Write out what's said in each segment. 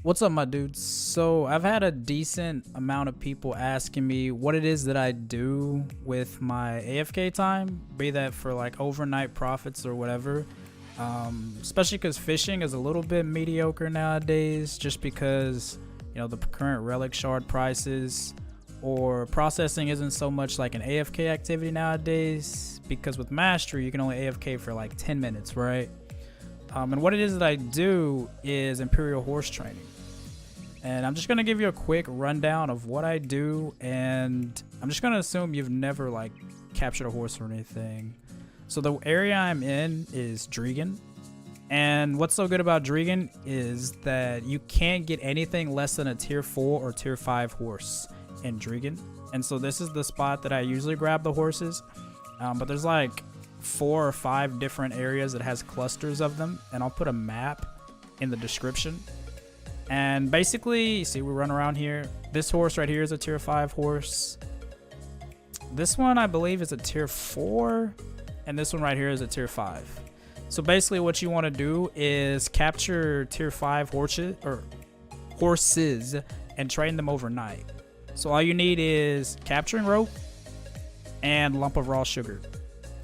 What's up, my dudes? So I've had a decent amount of people asking me what it is that I do with my AFK time, be that for like overnight profits or whatever. Especially because fishing is a little bit mediocre nowadays, just because the current relic shard prices, or processing isn't so much like an AFK activity nowadays, because with mastery you can only AFK for like 10 minutes, right? And what it is that I do is Imperial horse training. And I'm just going to give you a quick rundown of what I do, and I'm just going to assume you've never like captured a horse or anything. So the area I'm in is Drieghan. And what's so good about Drieghan is that you can't get anything less than a tier 4 or tier 5 horse in Drieghan. And so this is the spot that I usually grab the horses. But there's like 4 or 5 different areas that has clusters of them, and I'll put a map in the description. And basically, see, we run around here. This horse right here is a tier 5 horse. This one I believe is a tier 4, and this one right here is a tier 5. So basically what you want to do is capture tier 5 horses and train them overnight. So all you need is capturing rope and lump of raw sugar.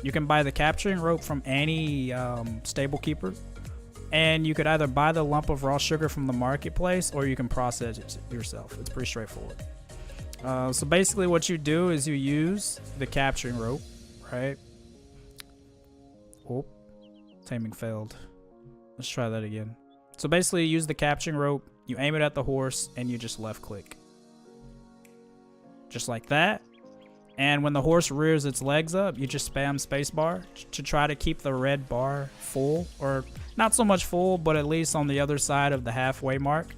You can buy the capturing rope from any stable keeper, and you could either buy the lump of raw sugar from the marketplace, or you can process it yourself. It's pretty straightforward. So basically what you do is you use the capturing rope, right? Oh, taming failed. Let's try that again. So basically you use the capturing rope, you aim it at the horse, and you just left click. Just like that. And when the horse rears its legs up, you just spam spacebar to try to keep the red bar full, or not so much full, but at least on the other side of the halfway mark.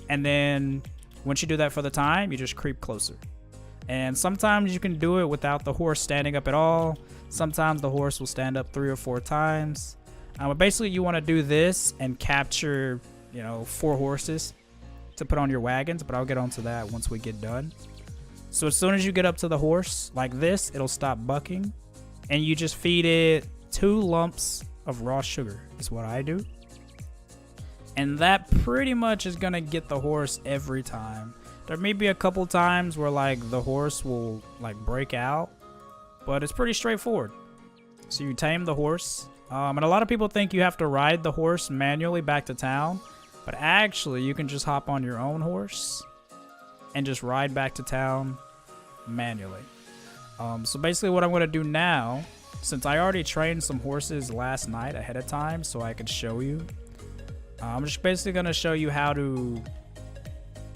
And then once you do that for the time, you just creep closer. And sometimes you can do it without the horse standing up at all. Sometimes the horse will stand up 3 or 4 times. But basically you want to do this and capture, 4 horses to put on your wagons, but I'll get onto that once we get done. So as soon as you get up to the horse like this, it'll stop bucking, and you just feed it 2 lumps of raw sugar is what I do. And that pretty much is gonna get the horse every time. There may be a couple times where like the horse will like break out, but it's pretty straightforward. So you tame the horse, and a lot of people think you have to ride the horse manually back to town, but actually you can just hop on your own horse and just ride back to town manually. So basically what I'm going to do now, since I already trained some horses last night ahead of time so I could show you, I'm just basically going to show you how to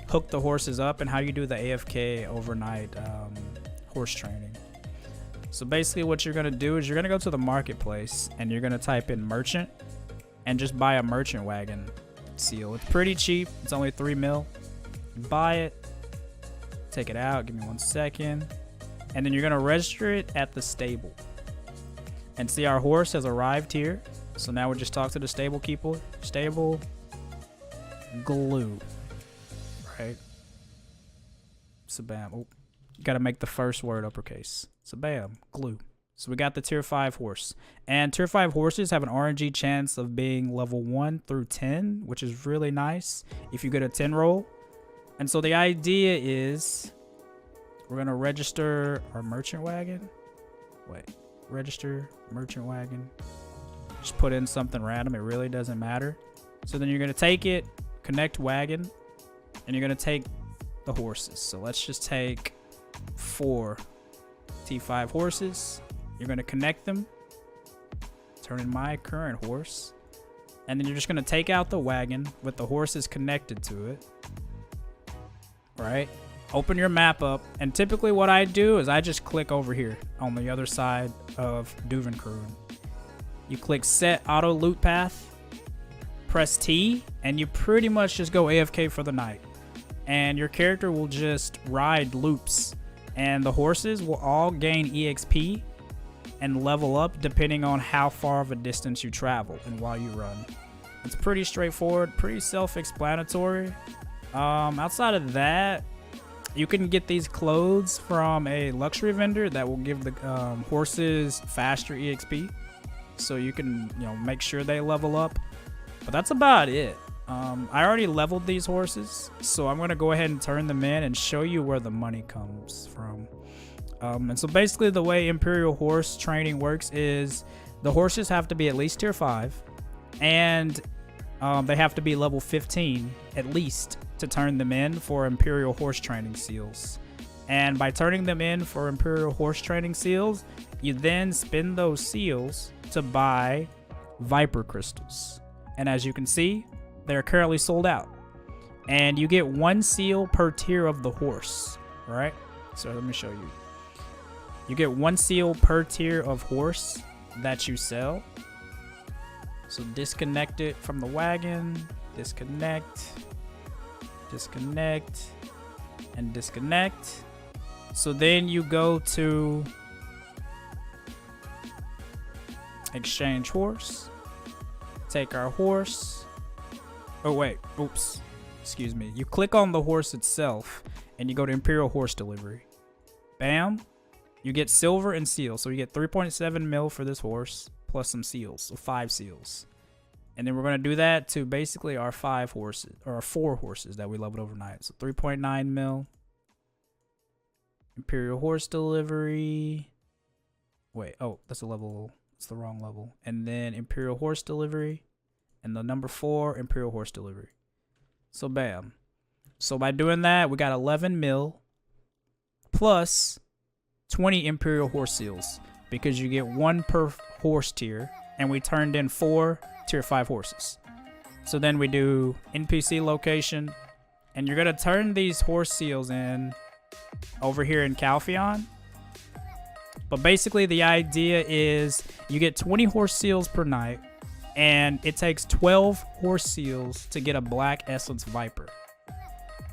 hook the horses up and how you do the AFK overnight horse training. So basically what you're going to do is you're going to go to the marketplace and you're going to type in merchant and just buy a merchant wagon seal. It's pretty cheap. It's only 3 mil. You buy it, take it out, give me 1 second, and then you're gonna register it at the stable. And see, our horse has arrived here, so now we'll just talk to the stable keeper. Stable glue, right? So bam. Oh, you gotta make the first word uppercase. So bam, glue. So we got the tier 5 horse, and tier 5 horses have an RNG chance of being level 1 through 10, which is really nice if you get a 10 roll. And so the idea is we're going to register our merchant wagon. Wait, register merchant wagon. Just put in something random. It really doesn't matter. So then you're going to take it, connect wagon, and you're going to take the horses. So let's just take 4 T5 horses. You're going to connect them. Turn in my current horse. And then you're just going to take out the wagon with the horses connected to it. Right, open your map up, and typically what I do is I just click over here on the other side of Drieghan. You click set auto loot path, press T, and you pretty much just go AFK for the night, and your character will just ride loops, and the horses will all gain EXP and level up depending on how far of a distance you travel and while you run. It's pretty straightforward, pretty self-explanatory. Outside of that, you can get these clothes from a luxury vendor that will give the horses faster EXP, so you can make sure they level up. But that's about it. I already leveled these horses, so I'm going to go ahead and turn them in and show you where the money comes from. And so basically the way Imperial horse training works is the horses have to be at least tier 5, and they have to be level 15 at least to turn them in for Imperial horse training seals. And by turning them in for Imperial horse training seals, you then spend those seals to buy Viper crystals. And as you can see, they're currently sold out. And you get 1 seal per tier of the horse, right? So let me show you. You get 1 seal per tier of horse that you sell. So disconnect it from the wagon, disconnect, disconnect, and disconnect. So then you go to exchange horse, take our horse. Oh wait, oops, excuse me. You click on the horse itself and you go to Imperial horse delivery. Bam, you get silver and seal. So you get 3.7 mil for this horse plus some seals, so 5 seals. And then we're going to do that to basically our 5 horses, or our 4 horses that we leveled overnight. So 3.9 mil. Imperial horse delivery. Wait, oh, that's a level, it's the wrong level. And then Imperial horse delivery. And the number 4, Imperial horse delivery. So bam. So by doing that, we got 11 mil plus 20 Imperial horse seals, because you get 1 per horse tier, and we turned in 4 tier 5 horses. So then we do NPC location, and you're gonna turn these horse seals in over here in Calpheon. But basically the idea is you get 20 horse seals per night, and it takes 12 horse seals to get a Black Essence Viper.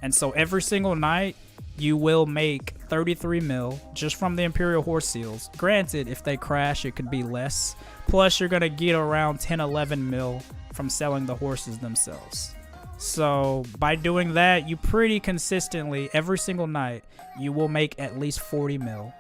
And so every single night you will make 33 mil just from the Imperial horse seals. Granted, if they crash, it could be less. Plus, you're going to get around 10-11 mil from selling the horses themselves. So by doing that, you pretty consistently, every single night, you will make at least 40 mil.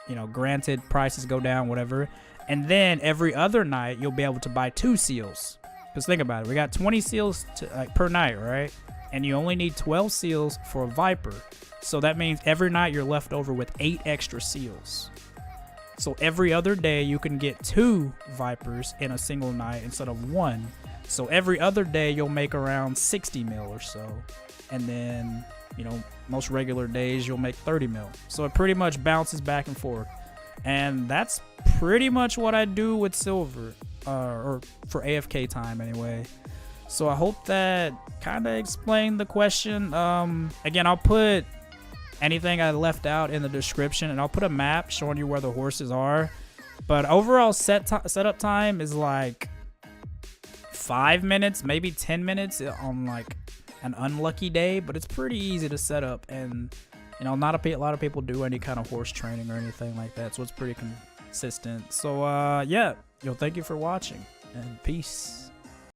You know, granted, prices go down, whatever. And then every other night, you'll be able to buy 2 seals. Because think about it. We got 20 seals per night, right? And you only need 12 seals for a Viper. So that means every night you're left over with 8 extra seals. So every other day you can get 2 Vipers in a single night instead of 1. So every other day you'll make around 60 mil or so. And then, you know, most regular days you'll make 30 mil. So it pretty much bounces back and forth. And that's pretty much what I do with silver, or for AFK time anyway. So I hope that kind of explained the question. Again, I'll put anything I left out in the description, and I'll put a map showing you where the horses are. But overall setup time is like 5 minutes, maybe 10 minutes on like an unlucky day, but it's pretty easy to set up. And you know, not a lot of people do any kind of horse training or anything like that, so it's pretty consistent. So yeah, thank you for watching, and peace.